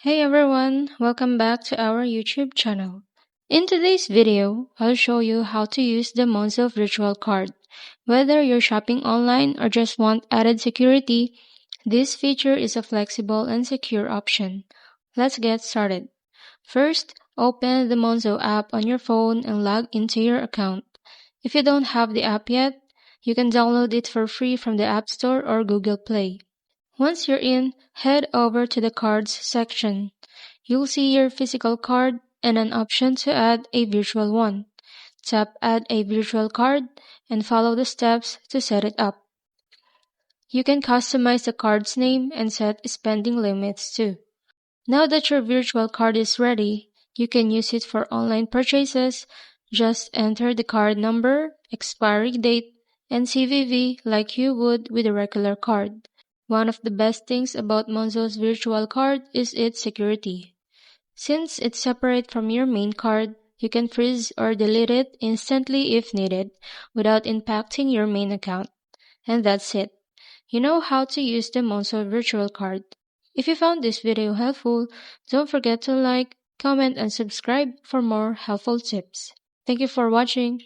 Hey everyone, welcome back to our YouTube channel. In today's video, I'll show you how to use the Monzo virtual card. Whether you're shopping online or just want added security, this feature is a flexible and secure option. Let's get started. First, open the Monzo app on your phone and log into your account. If you don't have the app yet, you can download it for free from the App Store or Google Play. Once you're in, head over to the Cards section. You'll see your physical card and an option to add a virtual one. Tap Add a virtual card and follow the steps to set it up. You can customize the card's name and set spending limits too. Now that your virtual card is ready, you can use it for online purchases. Just enter the card number, expiry date, and CVV like you would with a regular card. One of the best things about Monzo's virtual card is its security. Since it's separate from your main card, you can freeze or delete it instantly if needed without impacting your main account. And that's it. You know how to use the Monzo virtual card. If you found this video helpful, don't forget to like, comment, and subscribe for more helpful tips. Thank you for watching.